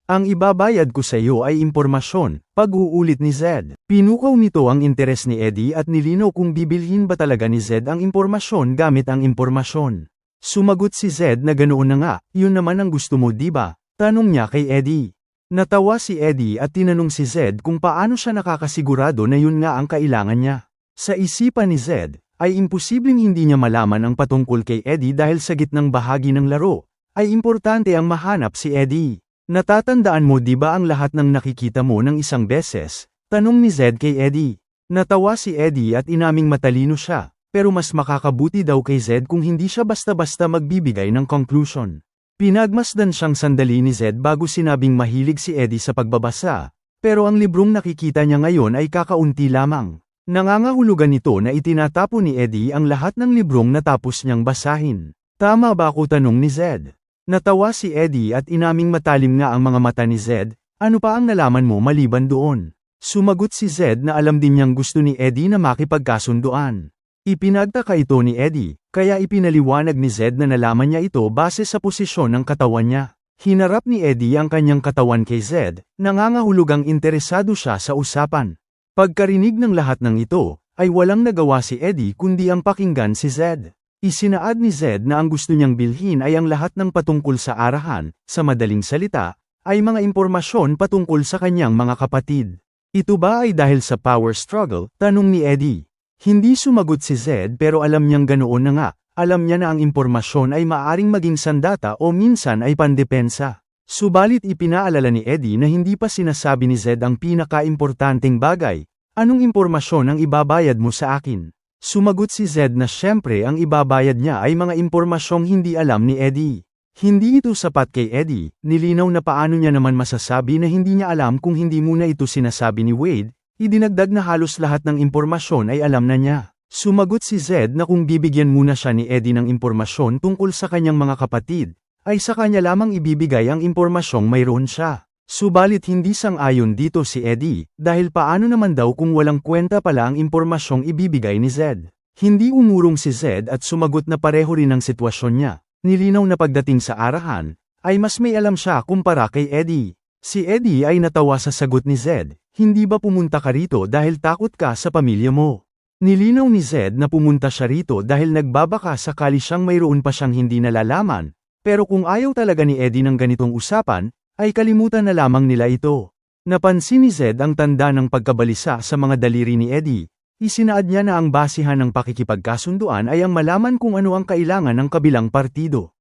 Ang ibabayad ko sa iyo ay impormasyon, pag-uulit ni Zed. Pinukaw nito ang interes ni Eddie at nilinaw kung bibilhin ba talaga ni Zed ang impormasyon gamit ang impormasyon. Sumagot si Zed na ganoon na nga, yun naman ang gusto mo diba? Tanong niya kay Eddie. Natawa si Eddie at tinanong si Zed kung paano siya nakakasigurado na yun nga ang kailangan niya. Sa isipan ni Zed, ay imposibleng hindi niya malaman ang patungkol kay Eddie dahil sa gitnang bahagi ng laro, ay importante ang mahanap si Eddie. Natatandaan mo di ba ang lahat ng nakikita mo ng isang beses? Tanong ni Zed kay Eddie. Natawa si Eddie at inaming matalino siya, pero mas makakabuti daw kay Zed kung hindi siya basta-basta magbibigay ng conclusion. Pinagmasdan siyang sandali ni Zed bago sinabing mahilig si Eddie sa pagbabasa, pero ang librong nakikita niya ngayon ay kakaunti lamang. Nangangahulugan ito na itinatapo ni Eddie ang lahat ng librong natapos niyang basahin. Tama ba ako? Tanong ni Zed. Natawa si Eddie at inaming matalim nga ang mga mata ni Zed. Ano pa ang nalaman mo maliban doon? Sumagot si Zed na alam din niyang gusto ni Eddie na makipagkasunduan. Ipinagtaka ito ni Eddie, kaya ipinaliwanag ni Zed na nalaman niya ito base sa posisyon ng katawan niya. Hinarap ni Eddie ang kanyang katawan kay Zed, nangangahulugang interesado siya sa usapan. Pagkarinig ng lahat ng ito, ay walang nagawa si Eddie kundi ang pakinggan si Zed. Isinaad ni Zed na ang gusto niyang bilhin ay ang lahat ng patungkol sa arahan, sa madaling salita, ay mga impormasyon patungkol sa kanyang mga kapatid. Ito ba ay dahil sa power struggle? Tanong ni Eddie. Hindi sumagot si Zed pero alam niyang ganoon na nga, alam niya na ang impormasyon ay maaaring maging sandata o minsan ay pandepensa. Subalit ipinaalala ni Eddie na hindi pa sinasabi ni Zed ang pinaka-importanteng bagay. Anong impormasyon ang ibabayad mo sa akin? Sumagot si Zed na syempre ang ibabayad niya ay mga impormasyong hindi alam ni Eddie. Hindi ito sapat kay Eddie, nilinaw na paano niya naman masasabi na hindi niya alam kung hindi muna ito sinasabi ni Wade, idinagdag na halos lahat ng impormasyon ay alam na niya. Sumagot si Zed na kung bibigyan muna siya ni Eddie ng impormasyon tungkol sa kanyang mga kapatid, ay sa kanya lamang ibibigay ang impormasyong mayroon siya. Subalit hindi sang-ayon dito si Eddie, dahil paano naman daw kung walang kwenta pala ang impormasyong ibibigay ni Zed. Hindi umurong si Zed at sumagot na pareho rin ang sitwasyon niya. Nilinaw na pagdating sa arahan, ay mas may alam siya kumpara kay Eddie. Si Eddie ay natawa sa sagot ni Zed, hindi ba pumunta ka rito dahil takot ka sa pamilya mo? Nilinaw ni Zed na pumunta siya rito dahil nagbabaka sakali siyang mayroon pa siyang hindi nalalaman, pero kung ayaw talaga ni Eddie ng ganitong usapan, ay kalimutan na lamang nila ito. Napansin ni Zed ang tanda ng pagkabalisa sa mga daliri ni Eddie. Isinaad niya na ang basihan ng pakikipagkasunduan ay ang malaman kung ano ang kailangan ng kabilang partido.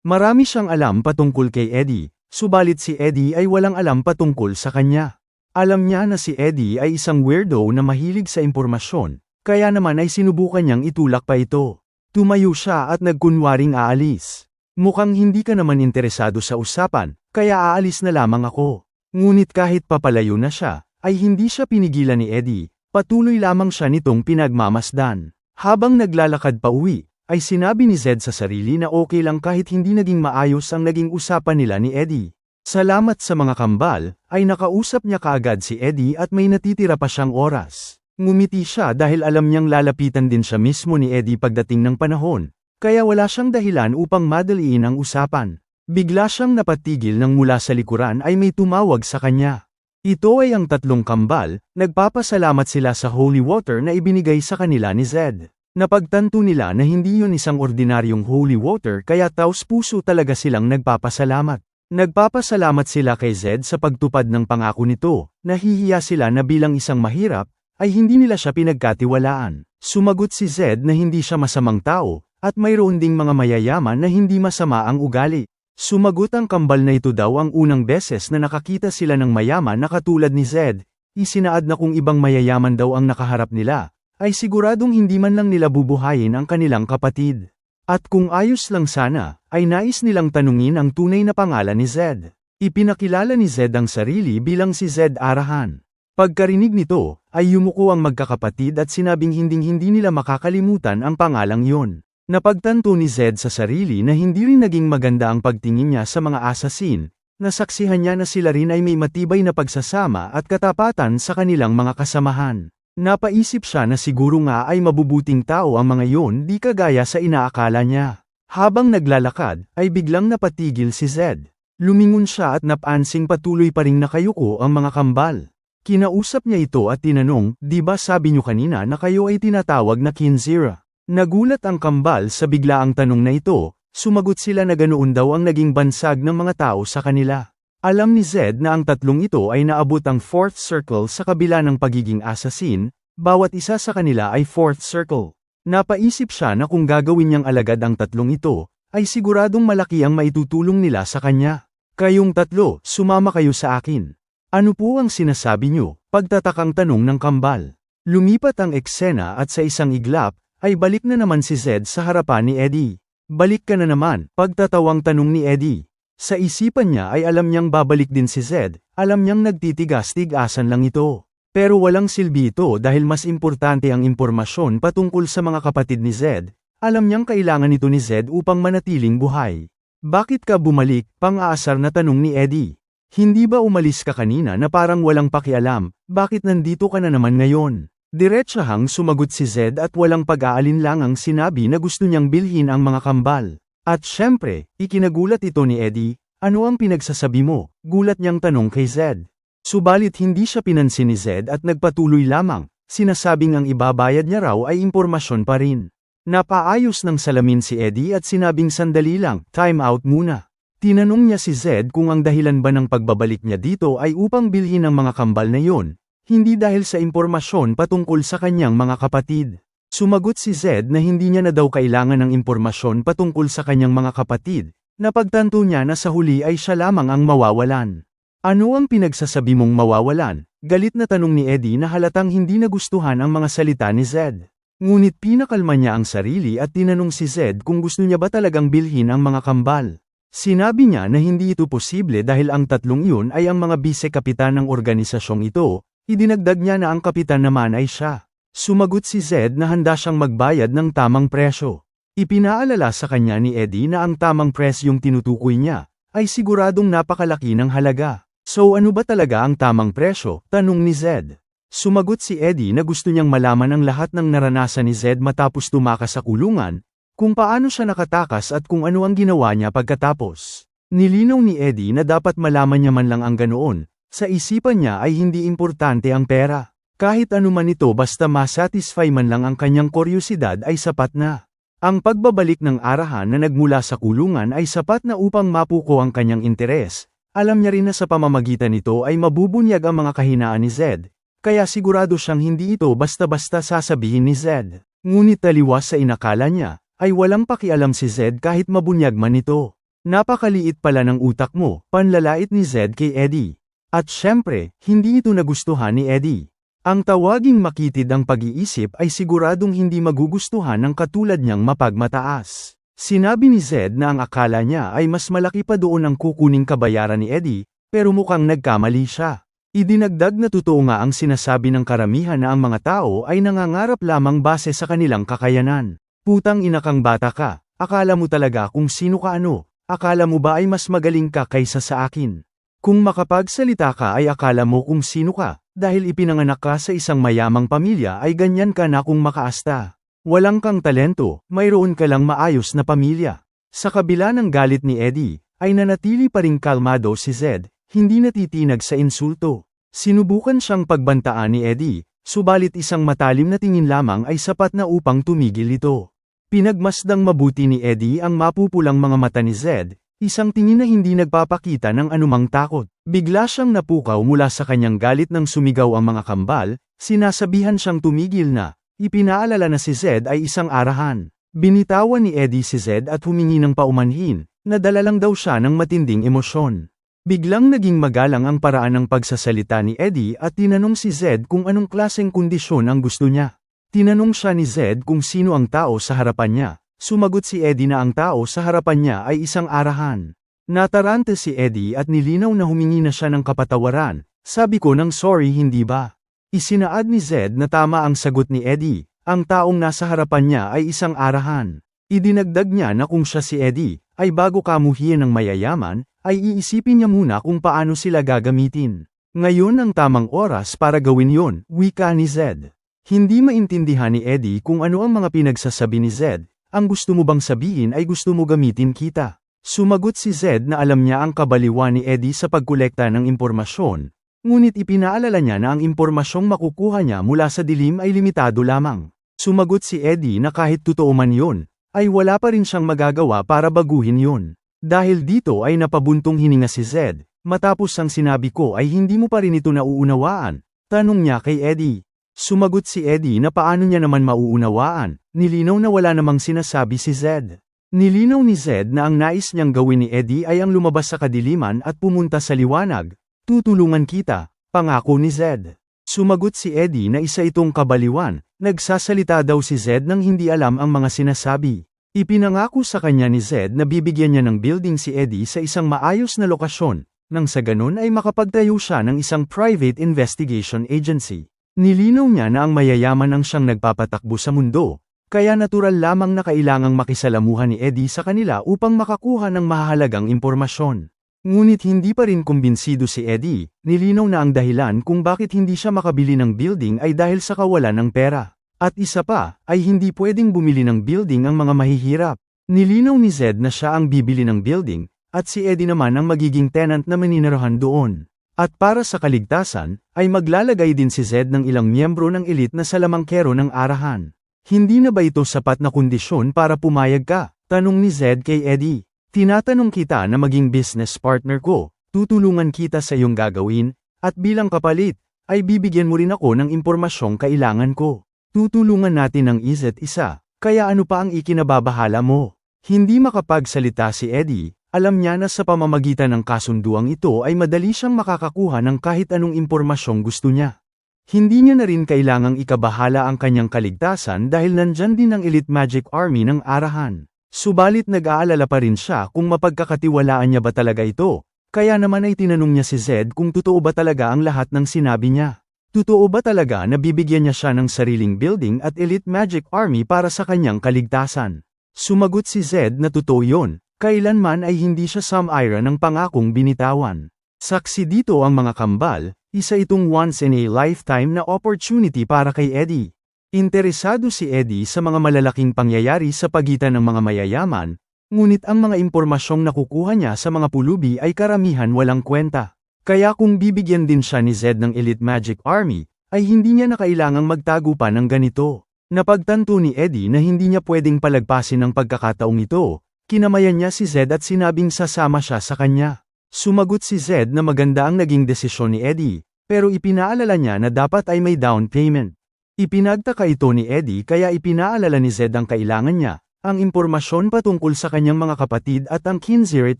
Marami siyang alam patungkol kay Eddie, subalit si Eddie ay walang alam patungkol sa kanya. Alam niya na si Eddie ay isang weirdo na mahilig sa impormasyon, kaya naman ay sinubukan niyang itulak pa ito. Tumayo siya at nagkunwaring aalis. Mukhang hindi ka naman interesado sa usapan, kaya aalis na lamang ako. Ngunit kahit papalayo na siya, ay hindi siya pinigilan ni Eddie, patuloy lamang siya nitong pinagmamasdan. Habang naglalakad pa uwi, ay sinabi ni Zed sa sarili na okay lang kahit hindi naging maayos ang naging usapan nila ni Eddie. Salamat sa mga kambal, ay nakausap niya kaagad si Eddie at may natitira pa siyang oras. Ngumiti siya dahil alam niyang lalapitan din siya mismo ni Eddie pagdating ng panahon. Kaya wala siyang dahilan upang madaliin ang usapan. Bigla siyang napatigil nang mula sa likuran ay may tumawag sa kanya. Ito ay ang tatlong kambal, nagpapasalamat sila sa holy water na ibinigay sa kanila ni Zed. Napagtanto nila na hindi yun isang ordinaryong holy water kaya taos-puso talaga silang nagpapasalamat. Nagpapasalamat sila kay Zed sa pagtupad ng pangako nito, nahihiya sila na bilang isang mahirap, ay hindi nila siya pinagkatiwalaan. Sumagot si Zed na hindi siya masamang tao, at mayroon ding mga mayayaman na hindi masama ang ugali. Sumagot ang kambal na ito daw ang unang beses na nakakita sila ng mayaman na katulad ni Zed. Isinaad na kung ibang mayayaman daw ang nakaharap nila, ay siguradong hindi man lang nila bubuhayin ang kanilang kapatid. At kung ayos lang sana, ay nais nilang tanungin ang tunay na pangalan ni Zed. Ipinakilala ni Zed ang sarili bilang si Zed Arahan. Pagkarinig nito, ay yumuko ang magkakapatid at sinabing hinding-hindi nila makakalimutan ang pangalang yon. Napagtanto ni Zed sa sarili na hindi rin naging maganda ang pagtingin niya sa mga asasin, nasaksihan niya na sila rin ay may matibay na pagsasama at katapatan sa kanilang mga kasamahan. Napaisip siya na siguro nga ay mabubuting tao ang mga yon di kagaya sa inaakala niya. Habang naglalakad, ay biglang napatigil si Zed. Lumingon siya at napansing patuloy pa ring nakayuko ang mga kambal. Kinausap niya ito at tinanong, "Di ba sabi niyo kanina na kayo ay tinatawag na Kinzira?" Nagulat ang kambal sa biglaang tanong na ito, sumagot sila na ganoon daw ang naging bansag ng mga tao sa kanila. Alam ni Zed na ang tatlong ito ay naabot ang fourth circle sa kabila ng pagiging assassin, bawat isa sa kanila ay fourth circle. Napaisip siya na kung gagawin niyang alagad ang tatlong ito, ay siguradong malaki ang maitutulong nila sa kanya. "Kayong tatlo, sumama kayo sa akin." "Ano po ang sinasabi niyo?" Pagtatakang tanong ng kambal. Lumipat ang eksena at sa isang iglap, ay balik na naman si Zed sa harapan ni Eddie. "Balik ka na naman," pagtatawang tanong ni Eddie. Sa isipan niya ay alam niyang babalik din si Zed, alam niyang nagtitigas-tigasan lang ito. Pero walang silbi ito dahil mas importante ang impormasyon patungkol sa mga kapatid ni Zed, alam niyang kailangan ito ni Zed upang manatiling buhay. "Bakit ka bumalik?" pang-aasar na tanong ni Eddie. "Hindi ba umalis ka kanina na parang walang pakialam, bakit nandito ka na naman ngayon?" Diretsahang sumagot si Zed at walang pag-aalinlangang sinabi na gusto niyang bilhin ang mga kambal. At syempre, ikinagulat ito ni Eddie, "Ano ang pinagsasabi mo?" Gulat niyang tanong kay Zed. Subalit hindi siya pinansin ni Zed at nagpatuloy lamang, sinasabing ang ibabayad niya raw ay impormasyon pa rin. Napaayos ng salamin si Eddie at sinabing sandali lang, "Time out muna." Tinanong niya si Zed kung ang dahilan ba ng pagbabalik niya dito ay upang bilhin ang mga kambal na yon, hindi dahil sa impormasyon patungkol sa kanyang mga kapatid. Sumagot si Zed na hindi niya na daw kailangan ng impormasyon patungkol sa kanyang mga kapatid, napagtanto niya na sa huli ay siya lamang ang mawawalan. "Ano ang pinagsasabi mong mawawalan?" Galit na tanong ni Eddie na halatang hindi nagustuhan ang mga salita ni Zed. Ngunit pinakalma niya ang sarili at tinanong si Zed kung gusto niya ba talagang bilhin ang mga kambal. Sinabi niya na hindi ito posible dahil ang tatlong iyon ay ang mga bise-kapitan ng organisasyong ito, idinagdag niya na ang kapitan naman ay siya. Sumagot si Zed na handa siyang magbayad ng tamang presyo. Ipinaalala sa kanya ni Eddie na ang tamang presyong tinutukoy niya, ay siguradong napakalaki ng halaga. "So ano ba talaga ang tamang presyo?" tanong ni Zed. Sumagot si Eddie na gusto niyang malaman ang lahat ng naranasan ni Zed matapos tumakas sa kulungan, kung paano siya nakatakas at kung ano ang ginawa niya pagkatapos. Nilinaw ni Eddie na dapat malaman niya man lang ang ganoon, sa isipan niya ay hindi importante ang pera. Kahit anuman ito basta masatisfy man lang ang kanyang kuryosidad ay sapat na. Ang pagbabalik ng arahan na nagmula sa kulungan ay sapat na upang mapuko ang kanyang interes. Alam niya rin na sa pamamagitan nito ay mabubunyag ang mga kahinaan ni Zed, kaya sigurado siyang hindi ito basta-basta sasabihin ni Zed. Ngunit taliwas sa inakala niya, ay walang pakialam si Zed kahit mabunyag man ito. "Napakaliit pala ng utak mo," panlalait ni Zed kay Eddie. At syempre, hindi ito nagustuhan ni Eddie. Ang tawaging makitid ang pag-iisip ay siguradong hindi magugustuhan ng katulad niyang mapagmataas. Sinabi ni Zed na ang akala niya ay mas malaki pa doon ang kukuning kabayaran ni Eddie, pero mukhang nagkamali siya. Idinagdag na totoo nga ang sinasabi ng karamihan na ang mga tao ay nangangarap lamang base sa kanilang kakayanan. "Putang ina kang bata ka, akala mo talaga kung sino ka ano, akala mo ba ay mas magaling ka kaysa sa akin? Kung makapagsalita ka ay akala mo kung sino ka. Dahil ipinanganak ka sa isang mayamang pamilya ay ganyan ka na kung makaasta. Walang kang talento, mayroon ka lang maayos na pamilya." Sa kabila ng galit ni Eddie, ay nanatili pa ring kalmado si Zed, hindi natitinag sa insulto. Sinubukan siyang pagbantaan ni Eddie, subalit isang matalim na tingin lamang ay sapat na upang tumigil ito. Pinagmasdang mabuti ni Eddie ang mapupulang mga mata ni Zed, isang tingin na hindi nagpapakita ng anumang takot. Bigla siyang napukaw mula sa kanyang galit nang sumigaw ang mga kambal, sinasabihan siyang tumigil na, ipinaalala na si Zed ay isang arahan. Binitawan ni Eddie si Zed at humingi ng paumanhin, nadala lang daw siya ng matinding emosyon. Biglang naging magalang ang paraan ng pagsasalita ni Eddie at tinanong si Zed kung anong klaseng kondisyon ang gusto niya. Tinanong siya ni Zed kung sino ang tao sa harapan niya. Sumagot si Eddie na ang tao sa harapan niya ay isang arahan. Natarante si Eddie at nilinaw na humingi na siya ng kapatawaran. "Sabi ko ng sorry hindi ba?" Isinaad ni Zed na tama ang sagot ni Eddie, ang taong nasa harapan niya ay isang arahan. Idinagdag niya na kung siya si Eddie, ay bago kamuhian ng mayayaman, ay iisipin niya muna kung paano sila gagamitin. Ngayon ang tamang oras para gawin yon, wika ni Zed. Hindi maintindihan ni Eddie kung ano ang mga pinagsasabi ni Zed. "Ang gusto mo bang sabihin ay gusto mo gamitin kita?" Sumagot si Zed na alam niya ang kabaliwan ni Eddie sa pagkolekta ng impormasyon, ngunit ipinaalala niya na ang impormasyong makukuha niya mula sa dilim ay limitado lamang. Sumagot si Eddie na kahit totoo man yun, ay wala pa rin siyang magagawa para baguhin yun. Dahil dito ay napabuntong hininga si Zed, matapos ang sinabi ko ay hindi mo pa rin ito nauunawaan, tanong niya kay Eddie. Sumagot si Eddie na paano niya naman mauunawaan, nilinaw na wala namang sinasabi si Zed. Nilinaw ni Zed na ang nais niyang gawin ni Eddie ay ang lumabas sa kadiliman at pumunta sa liwanag. Tutulungan kita, pangako ni Zed. Sumagot si Eddie na isa itong kabaliwan, nagsasalita daw si Zed nang hindi alam ang mga sinasabi. Ipinangako sa kanya ni Zed na bibigyan niya ng building si Eddie sa isang maayos na lokasyon, nang sa ganun ay makapagtayo siya ng isang private investigation agency. Nilinaw niya na ang mayayaman ang siyang nagpapatakbo sa mundo, kaya natural lamang na kailangang makisalamuhan ni Eddie sa kanila upang makakuha ng mahahalagang impormasyon. Ngunit hindi pa rin kumbinsido si Eddie, nilinaw na ang dahilan kung bakit hindi siya makabili ng building ay dahil sa kawalan ng pera. At isa pa, ay hindi pwedeng bumili ng building ang mga mahihirap. Nilinaw ni Zed na siya ang bibili ng building, at si Eddie naman ang magiging tenant na maninirahan doon. At para sa kaligtasan, ay maglalagay din si Zed ng ilang miyembro ng elite na salamangkero ng arahan. Hindi na ba ito sapat na kondisyon para pumayag ka? Tanong ni Zed kay Eddie. Tinatanong kita na maging business partner ko, tutulungan kita sa iyong gagawin, at bilang kapalit, ay bibigyan mo rin ako ng impormasyong kailangan ko. Tutulungan natin ang isa't isa, kaya ano pa ang ikinababahala mo? Hindi makapagsalita si Eddie, alam niya na sa pamamagitan ng kasunduang ito ay madali siyang makakakuha ng kahit anong impormasyong gusto niya. Hindi niya na rin kailangang ikabahala ang kanyang kaligtasan dahil nandyan din ang Elite Magic Army ng arahan. Subalit nag-aalala pa rin siya kung mapagkakatiwalaan niya ba talaga ito, kaya naman ay tinanong niya si Zed kung totoo ba talaga ang lahat ng sinabi niya. Totoo ba talaga na bibigyan niya siya ng sariling building at Elite Magic Army para sa kanyang kaligtasan? Sumagot si Zed na totoo yun, kailanman ay hindi siya sumira ng pangakong binitawan. Saksi dito ang mga kambal, isa itong once in a lifetime na opportunity para kay Eddie. Interesado si Eddie sa mga malalaking pangyayari sa pagitan ng mga mayayaman, ngunit ang mga impormasyong nakukuha niya sa mga pulubi ay karamihan walang kwenta. Kaya kung bibigyan din siya ni Zed ng Elite Magic Army, ay hindi niya na kailangang magtago pa ng ganito. Napagtanto ni Eddie na hindi niya pwedeng palagpasin ang pagkakataong ito, kinamayan niya si Zed at sinabing sasama siya sa kanya. Sumagot si Zed na maganda ang naging desisyon ni Eddie, pero ipinaalala niya na dapat ay may down payment. Ipinagtaka ito ni Eddie kaya ipinaalala ni Zed ang kailangan niya, ang impormasyon patungkol sa kanyang mga kapatid at ang Kinzire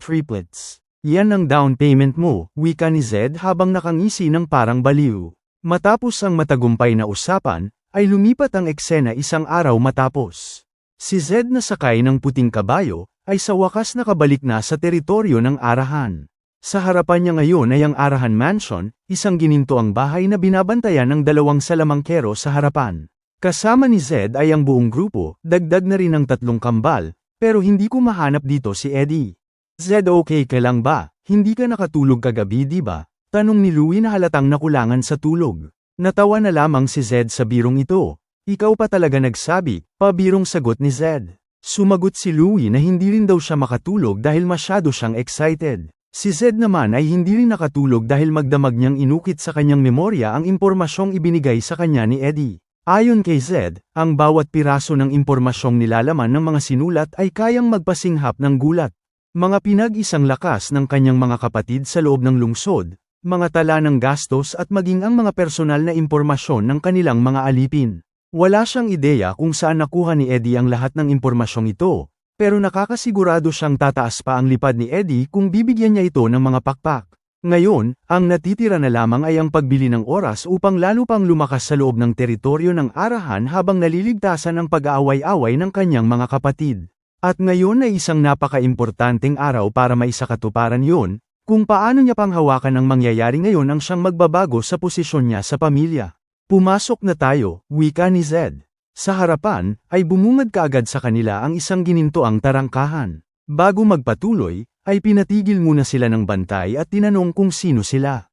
triplets. Yan ang down payment mo, wika ni Zed habang nakangisi ng parang baliw. Matapos ang matagumpay na usapan, ay lumipat ang eksena isang araw matapos. Si Zed na sakay ng puting kabayo, ay sa wakas nakabalik na sa teritoryo ng arahan. Sa harapan niya ngayon ay ang Arahan Mansion, isang ginintoang bahay na binabantayan ng dalawang salamangkero sa harapan. Kasama ni Zed ay ang buong grupo, dagdag na rin ang 3 kambal, pero hindi ko mahanap dito si Eddie. Zed, okay ka lang ba? Hindi ka nakatulog kagabi di ba? Tanong ni Louie na halatang nakulangan sa tulog. Natawa na lamang si Zed sa birong ito. Ikaw pa talaga nagsabi, pabirong sagot ni Zed. Sumagot si Louie na hindi rin daw siya makatulog dahil masyado siyang excited. Si Zed naman ay hindi rin nakatulog dahil magdamag niyang inukit sa kanyang memorya ang impormasyong ibinigay sa kanya ni Eddie. Ayon kay Zed, ang bawat piraso ng impormasyong nilalaman ng mga sinulat ay kayang magpasinghap ng gulat. Mga pinag-isang lakas ng kanyang mga kapatid sa loob ng lungsod, mga tala ng gastos at maging ang mga personal na impormasyon ng kanilang mga alipin. Wala siyang ideya kung saan nakuha ni Eddie ang lahat ng impormasyong ito, pero nakakasigurado siyang tataas pa ang lipad ni Eddie kung bibigyan niya ito ng mga pakpak. Ngayon, ang natitira na lamang ay ang pagbili ng oras upang lalo pang lumakas sa loob ng teritoryo ng arahan habang naliligtasan ang pag-aaway-away ng kanyang mga kapatid. At ngayon ay isang napaka-importanteng araw para maisakatuparan yun, kung paano niya pang hawakan ang mangyayari ngayon ang siyang magbabago sa posisyon niya sa pamilya. Pumasok na tayo, wika ni Zed. Sa harapan, ay bumungad kaagad sa kanila ang isang ginintoang tarangkahan. Bago magpatuloy, ay pinatigil muna sila ng bantay at tinanong kung sino sila.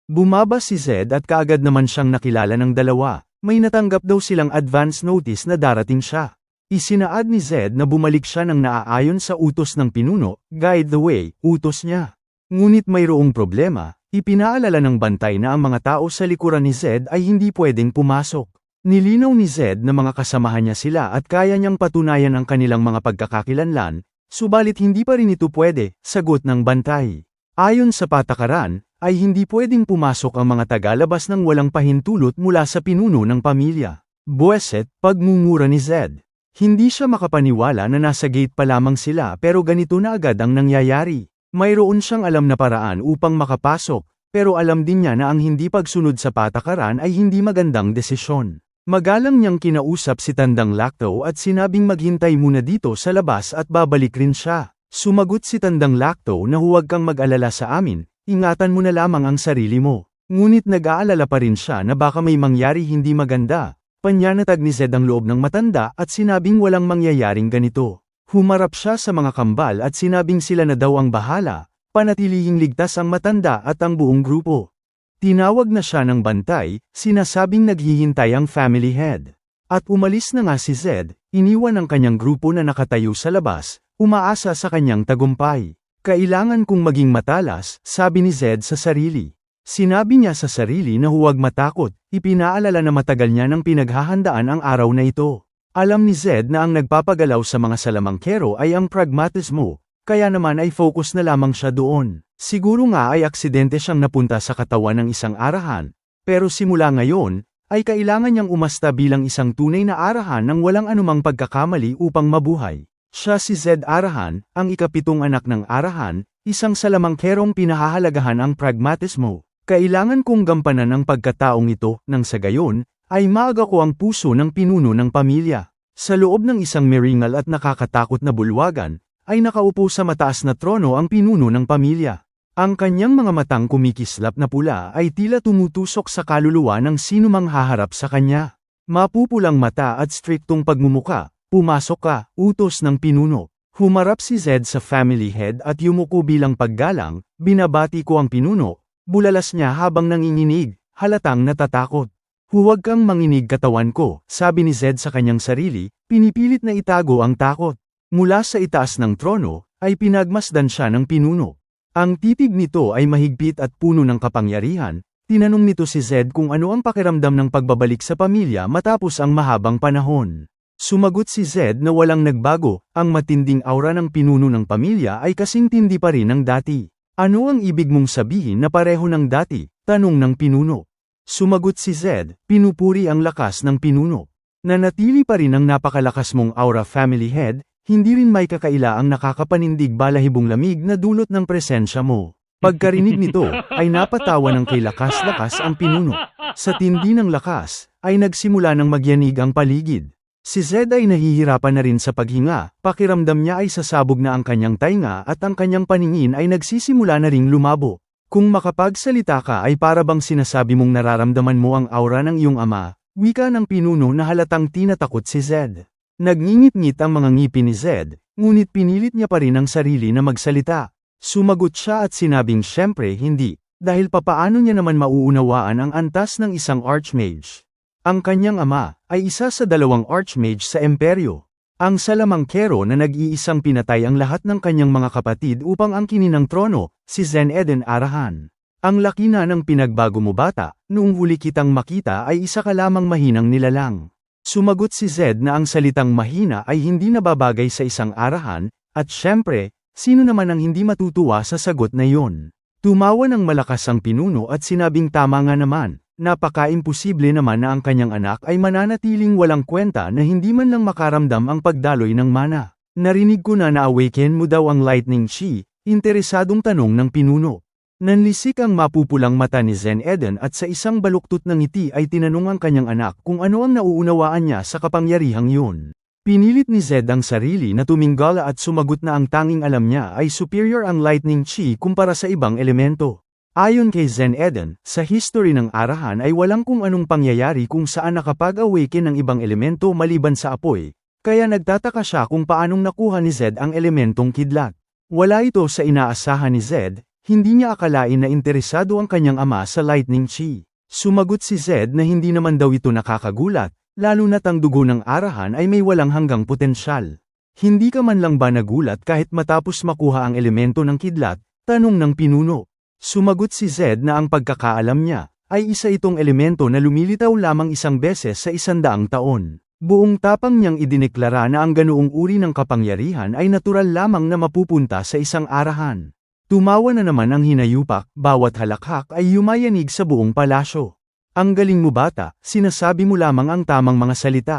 Bumaba si Zed at kaagad naman siyang nakilala ng dalawa, may natanggap daw silang advance notice na darating siya. Isinaad ni Zed na bumalik siya ng naaayon sa utos ng pinuno, guide the way, utos niya. Ngunit mayroong problema, ipinaalala ng bantay na ang mga tao sa likuran ni Zed ay hindi pwedeng pumasok. Nilinaw ni Zed na mga kasamahan niya sila at kaya niyang patunayan ang kanilang mga pagkakakilanlan, subalit hindi pa rin ito pwede, sagot ng bantay. Ayon sa patakaran, ay hindi pwedeng pumasok ang mga tagalabas ng walang pahintulot mula sa pinuno ng pamilya. Bueset, pagmumura ni Zed. Hindi siya makapaniwala na nasa gate pa lamang sila pero ganito na agad ang nangyayari. Mayroon siyang alam na paraan upang makapasok, pero alam din niya na ang hindi pagsunod sa patakaran ay hindi magandang desisyon. Magalang niyang kinausap si Tandang Lacto at sinabing maghintay muna dito sa labas at babalik rin siya. Sumagot si Tandang Lacto na huwag kang mag-alala sa amin, ingatan mo na lamang ang sarili mo. Ngunit nag-aalala pa rin siya na baka may mangyari hindi maganda. Panyanatag ni Zed ang loob ng matanda at sinabing walang mangyayaring ganito. Humarap siya sa mga kambal at sinabing sila na daw ang bahala, panatilihing ligtas ang matanda at ang buong grupo. Tinawag na siya ng bantay, sinasabing naghihintay ang family head. At umalis na nga si Zed, iniwan ang kanyang grupo na nakatayo sa labas, umaasa sa kanyang tagumpay. Kailangan kong maging matalas, sabi ni Zed sa sarili. Sinabi niya sa sarili na huwag matakot, ipinaalala na matagal niya nang pinaghahandaan ang araw na ito. Alam ni Zed na ang nagpapagalaw sa mga salamangkero ay ang pragmatismo, kaya naman ay focus na lamang siya doon. Siguro nga ay aksidente siyang napunta sa katawan ng isang arahan, pero simula ngayon, ay kailangan niyang umasta bilang isang tunay na arahan ng walang anumang pagkakamali upang mabuhay. Siya si Zed Arahan, ang ikapitong anak ng arahan, isang salamangkerong pinahahalagahan ang pragmatismo. Kailangan kong gampanan ang pagkataong ito, nang sa gayon, ay maaga ko ang puso ng pinuno ng pamilya. Sa loob ng isang meringal at nakakatakot na bulwagan, ay nakaupo sa mataas na trono ang pinuno ng pamilya. Ang kanyang mga matang kumikislap na pula ay tila tumutusok sa kaluluwa ng sinumang haharap sa kanya. Mapupulang mata at striktong pagmumuka, pumasok ka, utos ng pinuno. Humarap si Zed sa family head at yumuko bilang paggalang, binabati ko ang pinuno. Bulalas niya habang nanginginig, halatang natatakot. Huwag kang manginig katawan ko, sabi ni Zed sa kanyang sarili, pinipilit na itago ang takot. Mula sa itaas ng trono, ay pinagmasdan siya ng pinuno. Ang titig nito ay mahigpit at puno ng kapangyarihan. Tinanong nito si Zed kung ano ang pakiramdam ng pagbabalik sa pamilya matapos ang mahabang panahon. Sumagot si Zed na walang nagbago, ang matinding aura ng pinuno ng pamilya ay kasing tindi pa rin ng dati. Ano ang ibig mong sabihin na pareho ng dati? Tanong ng pinuno. Sumagot si Zed, pinupuri ang lakas ng pinuno. Nanatili pa rin ang napakalakas mong aura family head, hindi rin may kakaila ang nakakapanindig balahibong lamig na dulot ng presensya mo. Pagkarinig nito, ay napatawa ng kay lakas-lakas ang pinuno. Sa tindi ng lakas, ay nagsimula ng magyanig ang paligid. Si Zed ay nahihirapan na rin sa paghinga, pakiramdam niya ay sasabog na ang kanyang tainga at ang kanyang paningin ay nagsisimula na ring lumabo. Kung makapagsalita ka ay para bang sinasabi mong nararamdaman mo ang aura ng iyong ama, wika ng pinuno na halatang tinatakot si Zed. Nagngingit-ngit ang mga ngipin ni Zed, ngunit pinilit niya pa rin ang sarili na magsalita. Sumagot siya at sinabing syempre hindi, dahil papaano niya naman mauunawaan ang antas ng isang archmage. Ang kanyang ama ay isa sa 2 archmage sa imperyo. Ang salamangkero na nag-iisang pinatay ang lahat ng kanyang mga kapatid upang angkinin ang trono, si Zen Eden Arahan. Ang laki na ng pinagbago mo bata, noong huli kitang makita ay isa ka lamang mahinang nilalang. Sumagot si Zed na ang salitang mahina ay hindi nababagay sa isang arahan, at syempre, sino naman ang hindi matutuwa sa sagot na iyon? Tumawa ng malakas ang pinuno at sinabing tama nga naman. Napaka-imposible naman na ang kanyang anak ay mananatiling walang kwenta na hindi man lang makaramdam ang pagdaloy ng mana. Narinig ko na na-awaken mo daw ang lightning chi, interesadong tanong ng pinuno. Nanlisik ang mapupulang mata ni Zen Eden at sa isang baluktot ng ngiti ay tinanong ang kanyang anak kung ano ang nauunawaan niya sa kapangyarihang yun. Pinilit ni Zed ang sarili na tuminggala at sumagot na ang tanging alam niya ay superior ang lightning chi kumpara sa ibang elemento. Ayon kay Zen Eden, sa history ng arahan ay walang kung anong pangyayari kung saan nakapag-awaken ng ibang elemento maliban sa apoy, kaya nagtataka siya kung paanong nakuha ni Zed ang elementong kidlat. Wala ito sa inaasahan ni Zed, hindi niya akalain na interesado ang kanyang ama sa lightning chi. Sumagot si Zed na hindi naman daw ito nakakagulat, lalo na't ang dugo ng arahan ay may walang hanggang potensyal. Hindi ka man lang ba nagulat kahit matapos makuha ang elemento ng kidlat? Tanong ng pinuno. Sumagot si Zed na ang pagkakaalam niya ay isa itong elemento na lumilitaw lamang isang beses sa 100 taon. Buong tapang niyang idineklara na ang ganoong uri ng kapangyarihan ay natural lamang na mapupunta sa isang arahan. Tumawa na naman ang hinayupak, bawat halakhak ay yumayanig sa buong palasyo. Ang galing mo bata, sinasabi mo lamang ang tamang mga salita.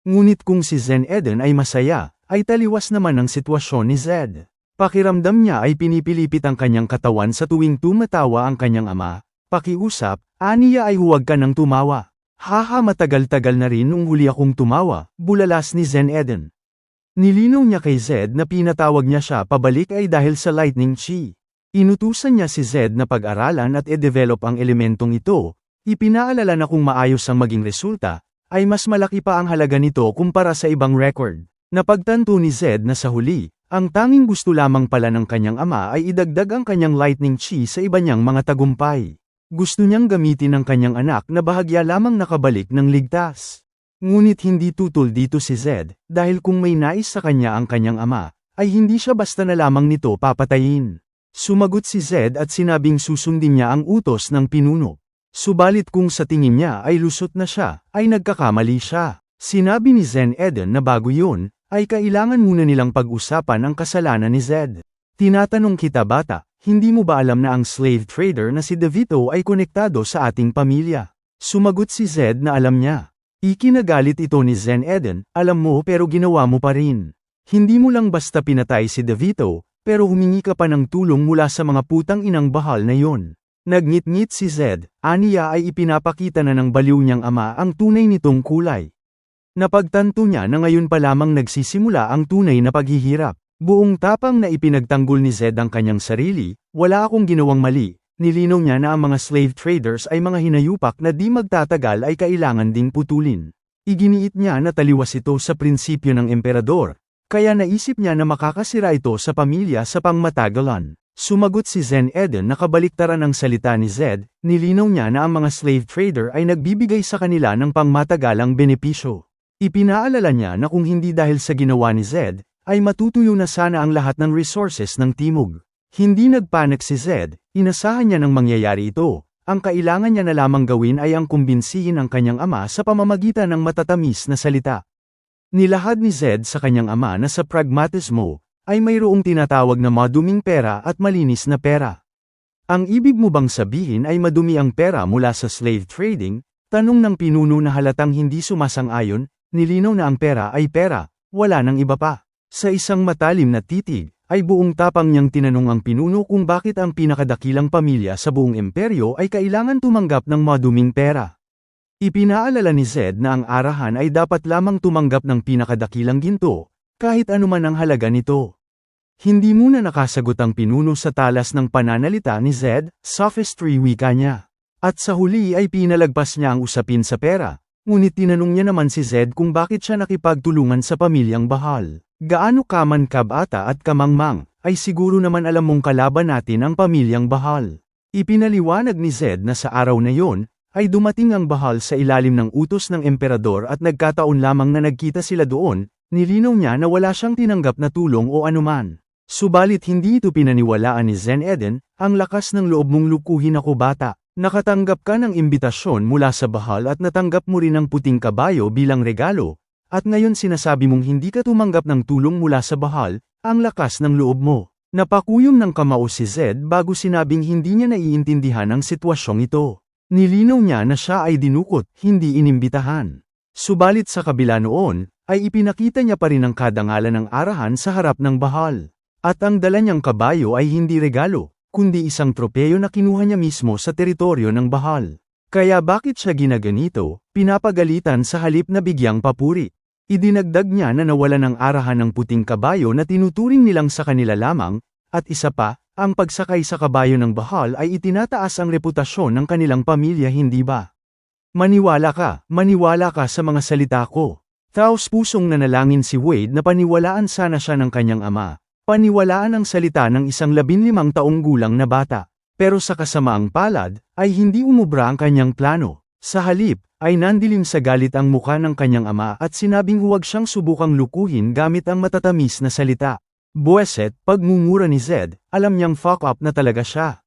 Ngunit kung si Zen Eden ay masaya, ay taliwas naman ang sitwasyon ni Zed. Pakiramdam niya ay pinipilipit ang kanyang katawan sa tuwing tumatawa ang kanyang ama. Pakiusap, aniya ay huwag ka nang tumawa. Haha matagal-tagal na rin nung huli akong tumawa, bulalas ni Zen Eden. Nilinaw niya kay Zed na pinatawag niya siya pabalik ay dahil sa lightning chi. Inutusan niya si Zed na pag-aralan at i-develop ang elementong ito. Ipinaalala na kung maayos ang maging resulta, ay mas malaki pa ang halaga nito kumpara sa ibang record. Napagtanto ni Zed na sa huli, ang tanging gusto lamang pala ng kanyang ama ay idagdag ang kanyang lightning chi sa iba niyang mga tagumpay. Gusto niyang gamitin ang kanyang anak na bahagya lamang nakabalik ng ligtas. Ngunit hindi tutol dito si Zed, dahil kung may nais sa kanya ang kanyang ama, ay hindi siya basta na lamang nito papatayin. Sumagot si Zed at sinabing susundin niya ang utos ng pinuno. Subalit kung sa tingin niya ay lusot na siya, ay nagkakamali siya. Sinabi ni Zen Eden na bago yun, ay kailangan muna nilang pag-usapan ang kasalanan ni Zed. Tinatanong kita bata, hindi mo ba alam na ang slave trader na si DeVito ay konektado sa ating pamilya? Sumagot si Zed na alam niya. Ikinagalit ito ni Zen Eden, alam mo pero ginawa mo pa rin. Hindi mo lang basta pinatay si DeVito, pero humingi ka pa ng tulong mula sa mga putang inang bahal na yon. Nagngit-ngit si Zed, aniya ay ipinapakita na ng baliw niyang ama ang tunay nitong kulay. Napagtanto niya na ngayon pa lamang nagsisimula ang tunay na paghihirap. Buong tapang na ipinagtanggol ni Zed ang kanyang sarili, wala akong ginawang mali. Nilinaw niya na ang mga slave traders ay mga hinayupak na di magtatagal ay kailangan ding putulin. Iginiit niya na taliwas ito sa prinsipyo ng emperador, kaya naisip niya na makakasira ito sa pamilya sa pangmatagalan. Sumagot si Zen Eden na kabaliktaran ang salita ni Zed, nilinaw niya na ang mga slave trader ay nagbibigay sa kanila ng pangmatagalang benepisyo. Ipinaalala niya na kung hindi dahil sa ginawa ni Zed, ay matutuyo na sana ang lahat ng resources ng Timog. Hindi nagpanik si Zed, inasahan niya nang mangyayari ito. Ang kailangan niya na lamang gawin ay ang kumbinsihin ang kanyang ama sa pamamagitan ng matatamis na salita. Nilahad ni Zed sa kanyang ama na sa pragmatismo, ay mayroong tinatawag na maduming pera at malinis na pera. Ang ibig mo bang sabihin ay madumi ang pera mula sa slave trading? Tanong ng pinuno na halatang hindi sumasang-ayon, nilinaw na ang pera ay pera, wala nang iba pa. Sa isang matalim na titig, ay buong tapang niyang tinanong ang pinuno kung bakit ang pinakadakilang pamilya sa buong imperyo ay kailangan tumanggap ng maduming pera. Ipinaalala ni Zed na ang arahan ay dapat lamang tumanggap ng pinakadakilang ginto, kahit anuman ang halaga nito. Hindi muna nakasagot ang pinuno sa talas ng pananalita ni Zed, sophistry wika niya. At sa huli ay pinalagpas niya ang usapin sa pera, ngunit tinanong niya naman si Zed kung bakit siya nakipagtulungan sa pamilyang bahal. Gaano ka man kabata at kamangmang, ay siguro naman alam mong kalaban natin ang pamilyang bahal. Ipinaliwanag ni Zed na sa araw na yon, ay dumating ang bahal sa ilalim ng utos ng emperador at nagkataon lamang na nagkita sila doon, nilinaw niya na wala siyang tinanggap na tulong o anuman. Subalit hindi ito pinaniwalaan ni Zen Eden, ang lakas ng loob mong lukuhin ako bata. Nakatanggap ka ng imbitasyon mula sa bahal at natanggap mo rin ang puting kabayo bilang regalo, at ngayon sinasabi mong hindi ka tumanggap ng tulong mula sa bahal, ang lakas ng loob mo. Napakuyom ng kamao si Zed bago sinabing hindi niya naiintindihan ang sitwasyong ito. Nilinaw niya na siya ay dinukot, hindi inimbitahan. Subalit sa kabila noon, ay ipinakita niya pa rin ang kadangalan ng arahan sa harap ng bahal. At ang dala niyang kabayo ay hindi regalo, kundi isang tropeyo na kinuha niya mismo sa teritoryo ng bahal. Kaya bakit siya ginaganito, pinapagalitan sa halip na bigyang papuri. Idinagdag niya na nawalan ng arahan ng puting kabayo na tinuturing nilang sa kanila lamang, at isa pa, ang pagsakay sa kabayo ng bahal ay itinataas ang reputasyon ng kanilang pamilya hindi ba? Maniwala ka sa mga salita ko. Taos-pusong nanalangin si Wade na paniwalaan sana siya ng kanyang ama. Paniwalaan ang salita ng isang 15 taong gulang na bata. Pero sa kasamaang palad, ay hindi umubra ang kanyang plano. Sa halip, ay nandilim sa galit ang muka ng kanyang ama at sinabing huwag siyang subukang lukuhin gamit ang matatamis na salita. Buwiset, pagmumura ni Zed, alam niyang fuck up na talaga siya.